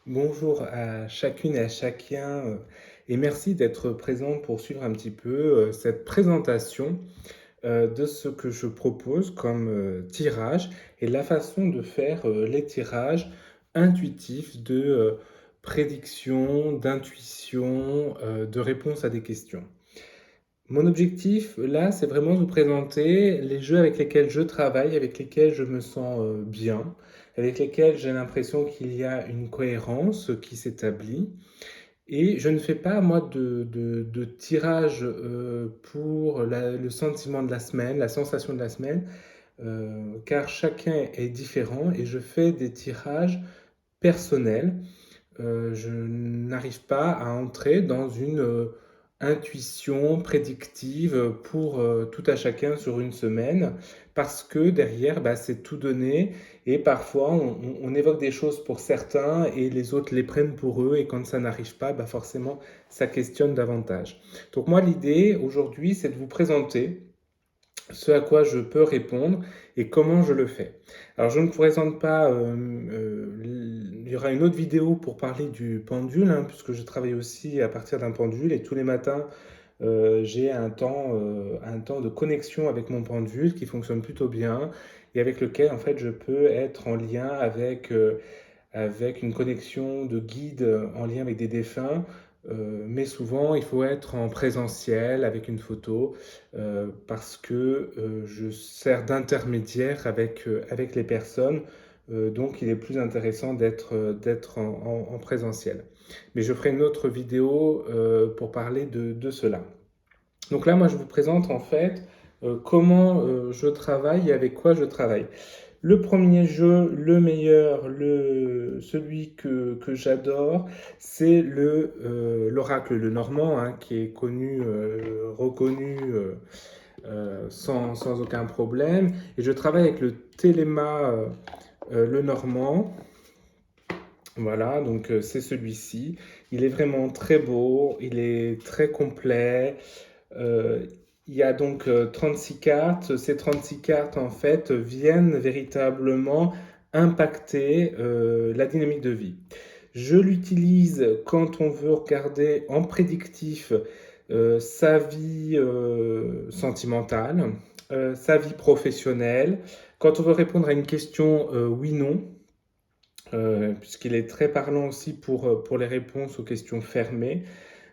Bonjour à chacune et à chacun, et merci d'être présent pour suivre un petit peu cette présentation de ce que je propose comme tirage et la façon de faire les tirages intuitifs de prédiction, d'intuition, de réponse à des questions. Mon objectif, là, c'est vraiment de vous présenter les jeux avec lesquels je travaille, avec lesquels je me sens bien, avec lesquels j'ai l'impression qu'il y a une cohérence qui s'établit. Et je ne fais pas, moi, de tirage pour le sentiment de la semaine, la sensation de la semaine, car chacun est différent et je fais des tirages personnels. Je n'arrive pas à entrer dans une intuition prédictive pour tout à chacun sur une semaine, parce que derrière, bah, c'est tout donné, et parfois on évoque des choses pour certains et les autres les prennent pour eux, et quand ça n'arrive pas, bah, forcément, ça questionne davantage. Donc moi, l'idée aujourd'hui, c'est de vous présenter ce à quoi je peux répondre et comment je le fais. Alors je ne vous présente pas, il y aura une autre vidéo pour parler du pendule, hein, puisque je travaille aussi à partir d'un pendule et tous les matins j'ai un temps de connexion avec mon pendule qui fonctionne plutôt bien et avec lequel en fait je peux être en lien avec une connexion de guide en lien avec des défunts, mais souvent il faut être en présentiel avec une photo parce que je sers d'intermédiaire avec les personnes, donc il est plus intéressant d'être en présentiel. Mais je ferai une autre vidéo pour parler de cela. Donc là, moi, je vous présente en fait comment je travaille et avec quoi je travaille. Le premier jeu, le meilleur, celui que j'adore, c'est l'Oracle le Normand, hein, qui est connu, reconnu sans aucun problème. Et je travaille avec le Téléma le Normand. Voilà, donc c'est celui-ci. Il est vraiment très beau, il est très complet. Euh, il y a donc 36 cartes. Ces 36 cartes, en fait, viennent véritablement impacter la dynamique de vie. Je l'utilise quand on veut regarder en prédictif sa vie sentimentale, sa vie professionnelle, quand on veut répondre à une question oui-non, puisqu'il est très parlant aussi pour les réponses aux questions fermées.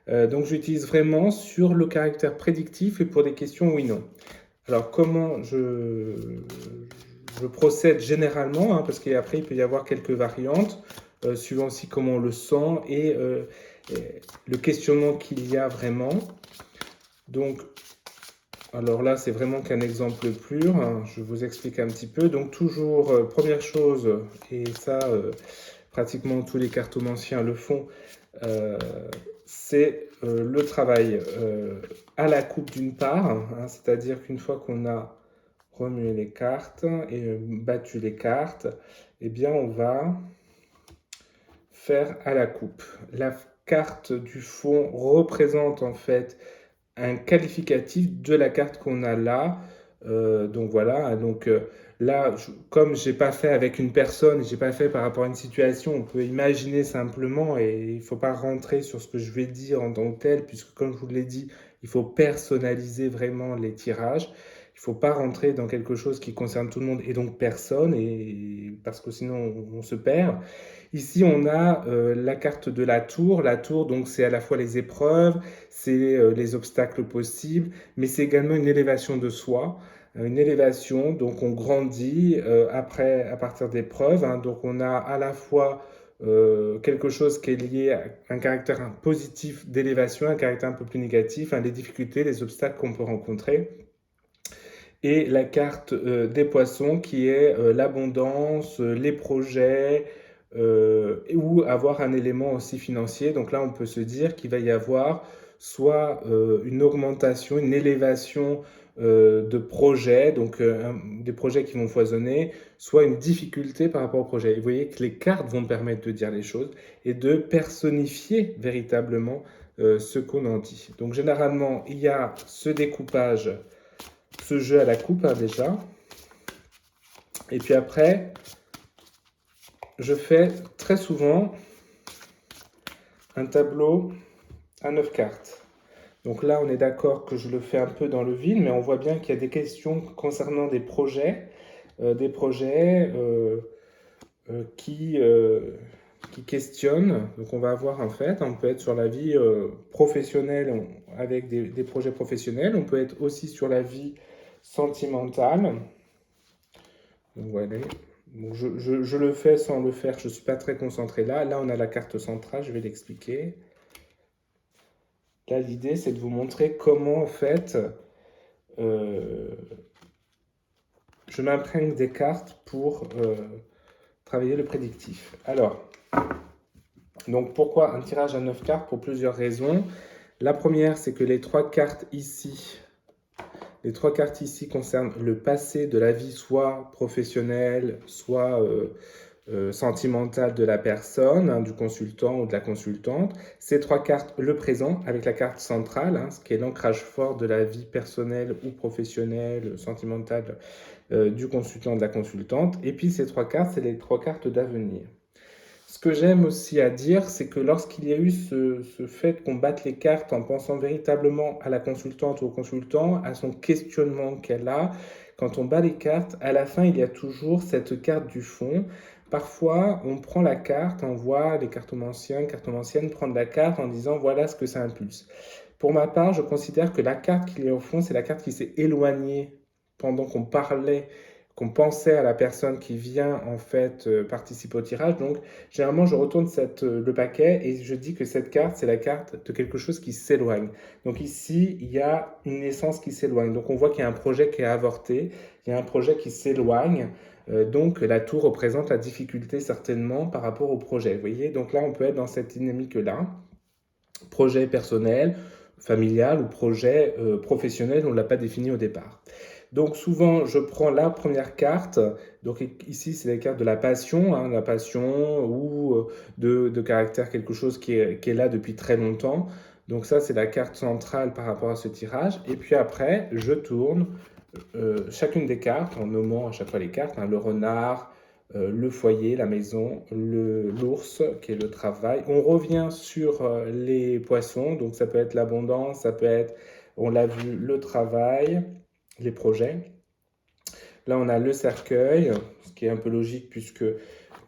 Donc j'utilise vraiment sur le caractère prédictif et pour des questions oui-non. Alors comment je procède généralement, hein, parce qu'après il peut y avoir quelques variantes, suivant aussi comment on le sent et le questionnement qu'il y a vraiment. Donc, alors là, c'est vraiment qu'un exemple pur, hein, je vous explique un petit peu. Donc toujours, première chose, et ça, pratiquement tous les cartomanciens le font, euh, c'est le travail à la coupe d'une part, hein, c'est-à-dire qu'une fois qu'on a remué les cartes et battu les cartes, eh bien on va faire à la coupe. La carte du fond représente en fait un qualificatif de la carte qu'on a là. Donc voilà, donc là, comme j'ai pas fait avec une personne, j'ai pas fait par rapport à une situation, on peut imaginer simplement et il faut pas rentrer sur ce que je vais dire en tant que tel, puisque comme je vous l'ai dit, il faut personnaliser vraiment les tirages. Il faut pas rentrer dans quelque chose qui concerne tout le monde et donc personne, et parce que sinon on se perd. Ici, on a la carte de la tour. La tour, donc, c'est à la fois les épreuves, c'est les obstacles possibles, mais c'est également une élévation de soi. Une élévation, donc on grandit après, à partir d'épreuves. Hein, donc on a à la fois quelque chose qui est lié à un caractère positif d'élévation, un caractère un peu plus négatif, hein, les difficultés, les obstacles qu'on peut rencontrer. Et la carte des poissons qui est l'abondance, les projets, ou avoir un élément aussi financier. Donc là, on peut se dire qu'il va y avoir soit une augmentation, une élévation de projets, donc des projets qui vont foisonner, soit une difficulté par rapport au projet. Et vous voyez que les cartes vont permettre de dire les choses et de personnifier véritablement ce qu'on en dit. Donc généralement, il y a ce découpage, ce jeu à la coupe, hein, déjà. Et puis après, je fais très souvent un tableau à 9 cartes. Donc là, on est d'accord que je le fais un peu dans le vide, mais on voit bien qu'il y a des questions concernant des projets qui questionnent. Donc on va avoir en fait, on peut être sur la vie professionnelle avec des projets professionnels, on peut être aussi sur la vie sentimentale. Donc voilà. Donc je le fais sans le faire, je ne suis pas très concentré là. Là, on a la carte centrale, je vais l'expliquer. Là, l'idée, c'est de vous montrer comment, en fait, euh, je m'imprègne des cartes pour travailler le prédictif. Alors, donc pourquoi un tirage à 9 cartes? Pour plusieurs raisons. La première, c'est que les trois cartes ici concernent le passé de la vie, soit professionnelle, soit sentimentale de la personne, hein, du consultant ou de la consultante. Ces trois cartes, le présent, avec la carte centrale, hein, ce qui est l'ancrage fort de la vie personnelle ou professionnelle, sentimentale du consultant ou de la consultante. Et puis ces trois cartes, c'est les trois cartes d'avenir. Ce que j'aime aussi à dire, c'est que lorsqu'il y a eu ce fait qu'on batte les cartes en pensant véritablement à la consultante ou au consultant, à son questionnement qu'elle a, quand on bat les cartes, à la fin, il y a toujours cette carte du fond. Parfois, on prend la carte, on voit les cartomanciennes prendre la carte en disant voilà ce que ça impulse. Pour ma part, je considère que la carte qu'il y a au fond, c'est la carte qui s'est éloignée pendant qu'on parlait, qu'on pensait à la personne qui vient en fait participer au tirage. Donc, généralement, je retourne le paquet et je dis que cette carte, c'est la carte de quelque chose qui s'éloigne. Donc ici, il y a une naissance qui s'éloigne. Donc on voit qu'il y a un projet qui est avorté, il y a un projet qui s'éloigne. Donc la tour représente la difficulté certainement par rapport au projet. Vous voyez, donc là, on peut être dans cette dynamique-là. Projet personnel, familial ou projet professionnel, on ne l'a pas défini au départ. Donc souvent, je prends la première carte. Donc ici, c'est la carte de la passion ou de caractère, quelque chose qui est là depuis très longtemps. Donc ça, c'est la carte centrale par rapport à ce tirage. Et puis après, je tourne chacune des cartes en nommant à chaque fois les cartes, hein, le renard, le foyer, la maison, l'ours qui est le travail. On revient sur les poissons, donc ça peut être l'abondance, ça peut être, on l'a vu, le travail, les projets. Là, on a le cercueil, ce qui est un peu logique puisque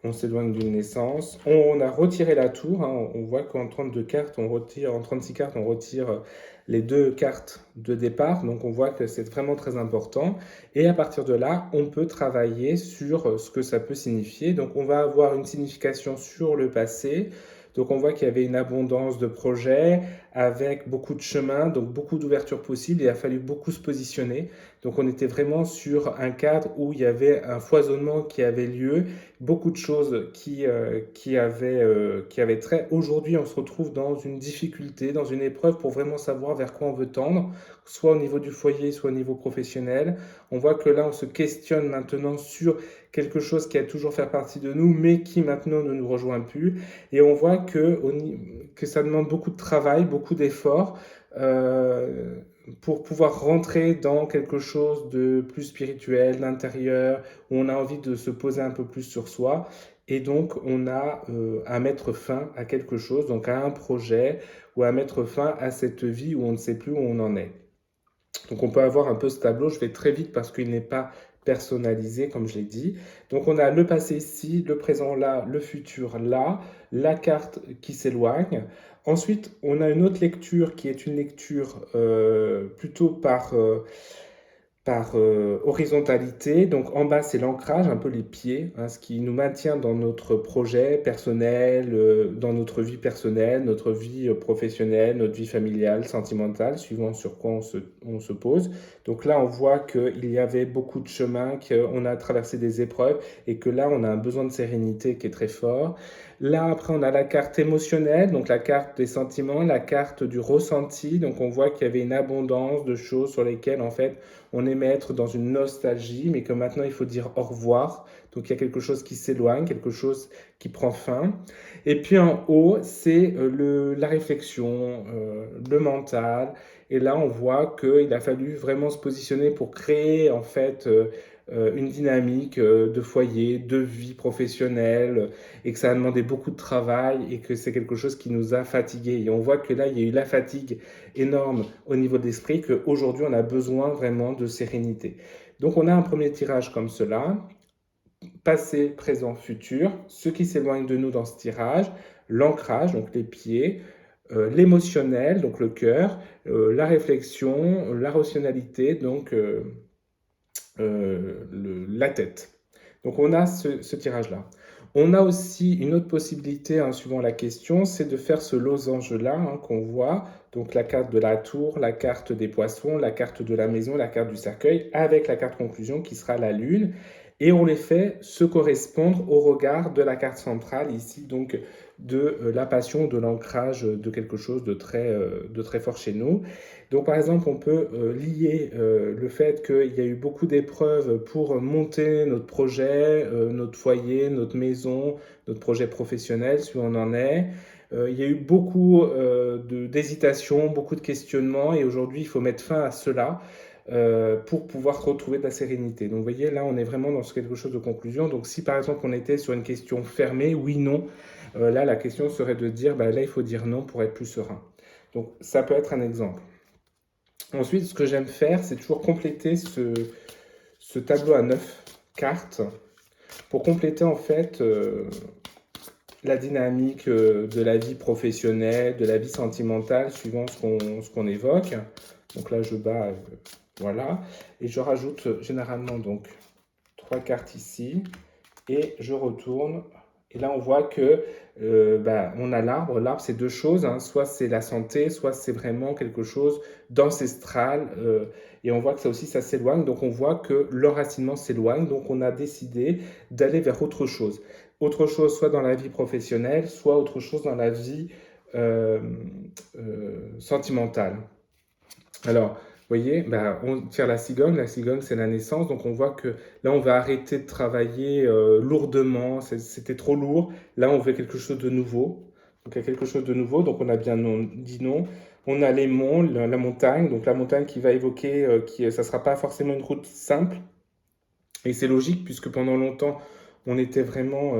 on s'éloigne d'une naissance. On a retiré la tour, hein. On voit qu'en 32 cartes, en 36 cartes, on retire les deux cartes de départ. Donc on voit que c'est vraiment très important. Et à partir de là, on peut travailler sur ce que ça peut signifier. Donc on va avoir une signification sur le passé. Donc on voit qu'il y avait une abondance de projets avec beaucoup de chemins, donc beaucoup d'ouvertures possibles. Il a fallu beaucoup se positionner. Donc on était vraiment sur un cadre où il y avait un foisonnement qui avait lieu, beaucoup de choses qui avaient trait. Aujourd'hui, on se retrouve dans une difficulté, dans une épreuve pour vraiment savoir vers quoi on veut tendre, soit au niveau du foyer, soit au niveau professionnel. On voit que là, on se questionne maintenant sur quelque chose qui a toujours fait partie de nous, mais qui maintenant ne nous rejoint plus. Et on voit que ça demande beaucoup de travail, beaucoup d'efforts. Pour pouvoir rentrer dans quelque chose de plus spirituel, d'intérieur, où on a envie de se poser un peu plus sur soi. Et donc, on a à mettre fin à quelque chose, donc à un projet, ou à mettre fin à cette vie où on ne sait plus où on en est. Donc, on peut avoir un peu ce tableau, je vais très vite parce qu'il n'est pas personnalisé, comme je l'ai dit. Donc, on a le passé ici, le présent là, le futur là, la carte qui s'éloigne. Ensuite, on a une autre lecture qui est une lecture plutôt par horizontalité. Donc en bas, c'est l'ancrage, un peu les pieds, hein, ce qui nous maintient dans notre projet personnel, dans notre vie personnelle, notre vie professionnelle, notre vie familiale, sentimentale, suivant sur quoi on se pose. Donc là, on voit qu'il y avait beaucoup de chemin, qu'on a traversé des épreuves et que là, on a un besoin de sérénité qui est très fort. Là, après, on a la carte émotionnelle, donc la carte des sentiments, la carte du ressenti. Donc on voit qu'il y avait une abondance de choses sur lesquelles, en fait, on aimait être dans une nostalgie, mais que maintenant il faut dire au revoir. Donc il y a quelque chose qui s'éloigne, quelque chose qui prend fin. Et puis en haut, c'est la réflexion, le mental. Et là, on voit qu'il a fallu vraiment se positionner pour créer en fait une dynamique de foyer, de vie professionnelle, et que ça a demandé beaucoup de travail et que c'est quelque chose qui nous a fatigués. Et on voit que là, il y a eu la fatigue énorme au niveau de l'esprit, qu'aujourd'hui, on a besoin vraiment de sérénité. Donc, on a un premier tirage comme cela, passé, présent, futur, ce qui s'éloigne de nous dans ce tirage, l'ancrage, donc les pieds, l'émotionnel, donc le cœur, la réflexion, la rationalité, donc la tête. Donc on a ce tirage-là. On a aussi une autre possibilité, hein, suivant la question, c'est de faire ce losange-là, hein, qu'on voit, donc la carte de la tour, la carte des poissons, la carte de la maison, la carte du cercueil, avec la carte conclusion qui sera la lune, et on les fait se correspondre au regard de la carte centrale ici, donc de la passion, de l'ancrage de quelque chose de très fort chez nous. Donc par exemple, on peut lier le fait qu'il y a eu beaucoup d'épreuves pour monter notre projet, notre foyer, notre maison, notre projet professionnel, si on en est. Il y a eu beaucoup d'hésitations, beaucoup de questionnements, et aujourd'hui, il faut mettre fin à cela pour pouvoir retrouver de la sérénité. Donc vous voyez, là, on est vraiment dans quelque chose de conclusion. Donc si par exemple, on était sur une question fermée, oui, non, là, la question serait de dire, bah, là, il faut dire non pour être plus serein. Donc ça peut être un exemple. Ensuite, ce que j'aime faire, c'est toujours compléter ce tableau à 9 cartes pour compléter en fait la dynamique de la vie professionnelle, de la vie sentimentale, suivant ce qu'on évoque. Donc là, je bats, voilà, et je rajoute généralement donc 3 cartes ici, et je retourne. Et là, on voit que bah, on a l'arbre. L'arbre, c'est deux choses, hein. Soit c'est la santé, soit c'est vraiment quelque chose d'ancestral. Et on voit que ça aussi, ça s'éloigne. Donc, on voit que l'enracinement s'éloigne. Donc, on a décidé d'aller vers autre chose. Autre chose, soit dans la vie professionnelle, soit autre chose dans la vie euh, sentimentale. Alors, vous voyez, bah, on tire la cigogne c'est la naissance, donc on voit que là on va arrêter de travailler lourdement, c'était trop lourd, là on veut quelque chose de nouveau, donc il y a quelque chose de nouveau, donc on a bien dit non. On a les monts, la montagne, donc la montagne qui va évoquer, ça ne sera pas forcément une route simple, et c'est logique puisque pendant longtemps, on était vraiment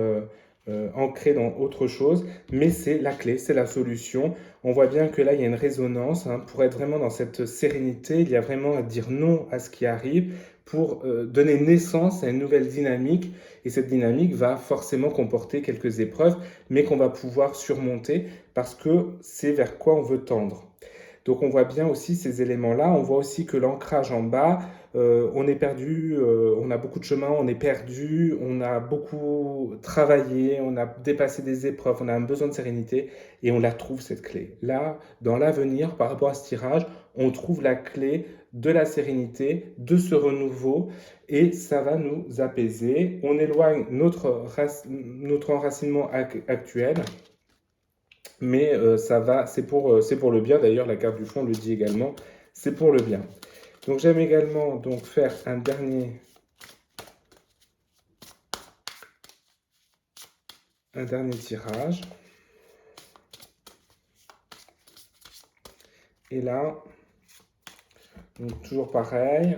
ancré dans autre chose, mais c'est la clé, c'est la solution. On voit bien que là, il y a une résonance, hein. Pour être vraiment dans cette sérénité, il y a vraiment à dire non à ce qui arrive pour donner naissance à une nouvelle dynamique. Et cette dynamique va forcément comporter quelques épreuves, mais qu'on va pouvoir surmonter parce que c'est vers quoi on veut tendre. Donc on voit bien aussi ces éléments-là. On voit aussi que l'ancrage en bas, on est perdu, on a beaucoup de chemin, on est perdu, on a beaucoup travaillé, on a dépassé des épreuves, on a un besoin de sérénité et on la trouve cette clé. Là, dans l'avenir, par rapport à ce tirage, on trouve la clé de la sérénité, de ce renouveau et ça va nous apaiser. On éloigne notre enracinement actuel. Mais c'est pour le bien. D'ailleurs, la carte du fond le dit également, c'est pour le bien. Donc j'aime également donc faire un dernier tirage. Et là, donc toujours pareil.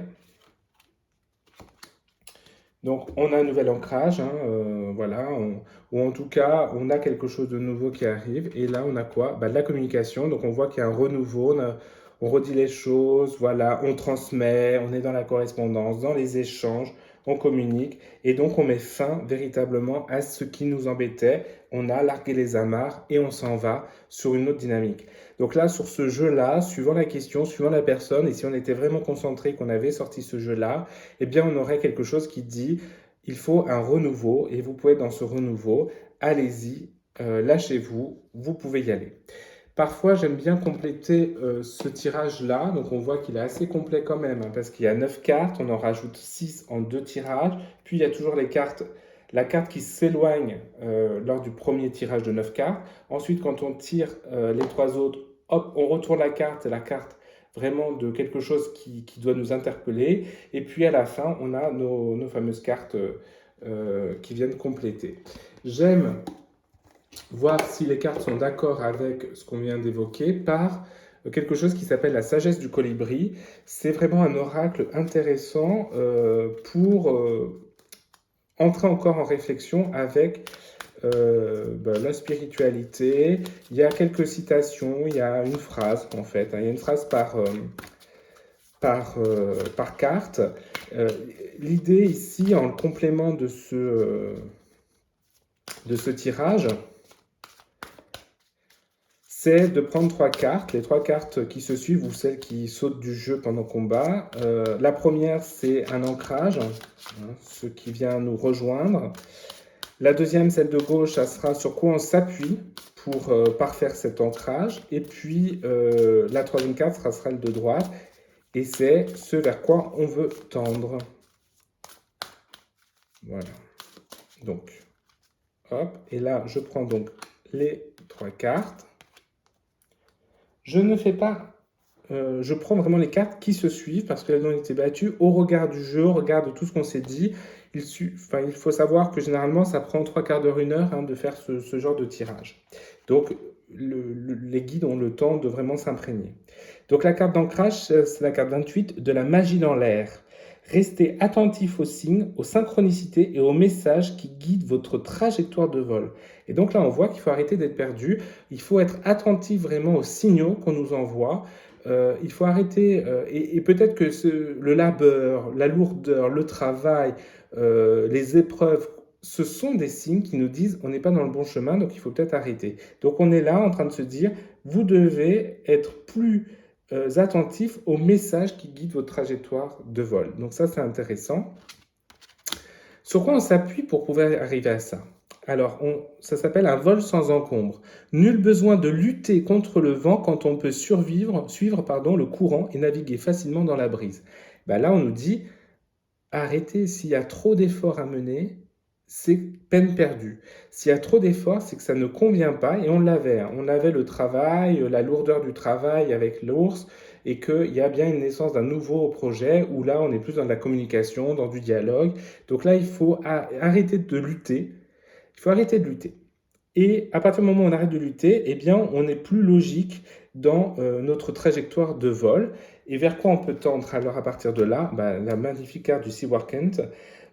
Donc on a un nouvel ancrage, hein, voilà, ou en tout cas on a quelque chose de nouveau qui arrive. Et là on a quoi? Bah, de la communication, donc on voit qu'il y a un renouveau, on redit les choses, voilà, on transmet, on est dans la correspondance, dans les échanges, on communique, et donc on met fin véritablement à ce qui nous embêtait, on a largué les amarres et on s'en va sur une autre dynamique. Donc là, sur ce jeu-là, suivant la question, suivant la personne, et si on était vraiment concentré, qu'on avait sorti ce jeu-là, eh bien, on aurait quelque chose qui dit, il faut un renouveau, et vous pouvez être dans ce renouveau, allez-y, lâchez-vous, vous pouvez y aller. Parfois, j'aime bien compléter ce tirage-là, donc on voit qu'il est assez complet quand même, hein, parce qu'il y a 9 cartes, on en rajoute 6 en 2 tirages, puis il y a toujours la carte qui s'éloigne lors du premier tirage de 9 cartes. Ensuite, quand on tire les 3 autres, hop, on retourne la carte vraiment de quelque chose qui doit nous interpeller. Et puis à la fin, on a nos fameuses cartes qui viennent compléter. J'aime voir si les cartes sont d'accord avec ce qu'on vient d'évoquer par quelque chose qui s'appelle la sagesse du colibri. C'est vraiment un oracle intéressant pour entrer encore en réflexion avec la spiritualité. Il y a quelques citations, il y a une phrase en fait, hein, il y a une phrase par carte. Euh, L'idée ici, en complément de ce tirage, c'est de prendre trois cartes, les trois cartes qui se suivent ou celles qui sautent du jeu pendant combat. La première, c'est un ancrage, hein, ce qui vient nous rejoindre. La deuxième, celle de gauche, ça sera sur quoi on s'appuie pour parfaire cet ancrage. Et puis, la troisième carte sera celle de droite, et c'est ce vers quoi on veut tendre. Voilà. Donc, hop. Et là, je prends donc les trois cartes. Je ne fais pas... je prends vraiment les cartes qui se suivent parce qu'elles ont été battues au regard du jeu, au regard de tout ce qu'on s'est dit. Il faut savoir que généralement, ça prend 3/4 d'heure, 1 heure hein, de faire ce genre de tirage. Donc, les guides ont le temps de vraiment s'imprégner. Donc, la carte d'ancrage, c'est la carte 28 de la magie dans l'air. Restez attentif aux signes, aux synchronicités et aux messages qui guident votre trajectoire de vol. Et donc là, on voit qu'il faut arrêter d'être perdu. Il faut être attentif vraiment aux signaux qu'on nous envoie. Il faut arrêter, et peut-être que le labeur, la lourdeur, le travail, les épreuves, ce sont des signes qui nous disent on n'est pas dans le bon chemin, donc il faut peut-être arrêter. Donc on est là en train de se dire, vous devez être plus attentif aux messages qui guident votre trajectoire de vol. Donc ça, c'est intéressant. Sur quoi on s'appuie pour pouvoir arriver à ça? Alors, ça s'appelle un vol sans encombre. Nul besoin de lutter contre le vent quand on peut suivre le courant et naviguer facilement dans la brise. Ben là, on nous dit, arrêtez, s'il y a trop d'efforts à mener, c'est peine perdue. S'il y a trop d'efforts, c'est que ça ne convient pas, et on l'avait. On avait le travail, la lourdeur du travail avec l'ours, et qu'il y a bien une naissance d'un nouveau projet, où là, on est plus dans de la communication, dans du dialogue. Donc là, il faut arrêter de lutter. Il faut arrêter de lutter. Et à partir du moment où on arrête de lutter, eh bien, on est plus logique dans notre trajectoire de vol. Et vers quoi on peut tendre? Alors à partir de là, la magnifique carte du Sea Kent,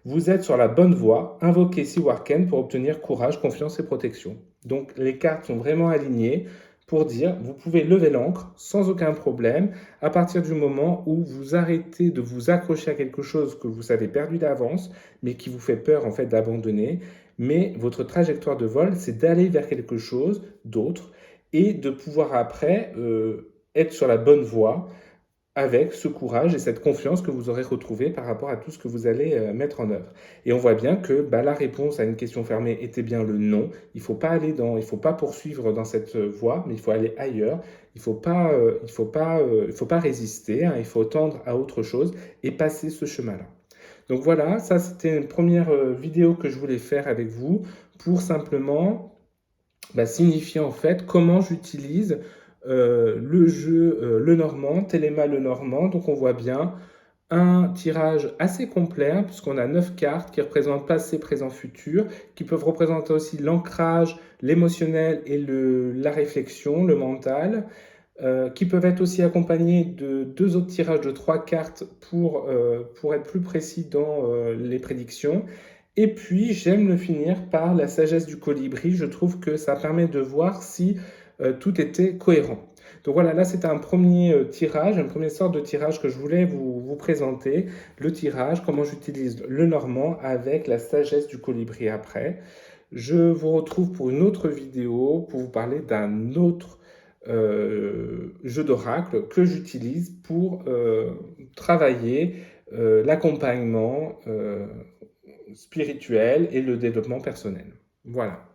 vous êtes sur la bonne voie. Invoquez Sea Kent pour obtenir courage, confiance et protection. Donc les cartes sont vraiment alignées pour dire vous pouvez lever l'ancre sans aucun problème à partir du moment où vous arrêtez de vous accrocher à quelque chose que vous avez perdu d'avance, mais qui vous fait peur en fait d'abandonner. Mais votre trajectoire de vol, c'est d'aller vers quelque chose d'autre et de pouvoir après être sur la bonne voie avec ce courage et cette confiance que vous aurez retrouvé par rapport à tout ce que vous allez mettre en œuvre. Et on voit bien que la réponse à une question fermée était bien le non. Il faut pas poursuivre dans cette voie, mais il faut aller ailleurs. Il faut pas résister, hein, il faut tendre à autre chose et passer ce chemin-là. Donc voilà, ça c'était une première vidéo que je voulais faire avec vous pour simplement signifier en fait comment j'utilise le jeu Lenormand, Téléma Lenormand. Donc on voit bien un tirage assez complet, hein, puisqu'on a 9 cartes qui représentent passé, présent, futur, qui peuvent représenter aussi l'ancrage, l'émotionnel et la réflexion, le mental. Qui peuvent être aussi accompagnés de 2 autres tirages de 3 cartes pour être plus précis dans les prédictions. Et puis, j'aime le finir par la sagesse du colibri. Je trouve que ça permet de voir si tout était cohérent. Donc voilà, là c'était un premier tirage, un premier sort de tirage que je voulais vous présenter. Le tirage, comment j'utilise le normand avec la sagesse du colibri après. Je vous retrouve pour une autre vidéo pour vous parler d'un autre jeu d'oracle que j'utilise pour travailler l'accompagnement spirituel et le développement personnel. Voilà.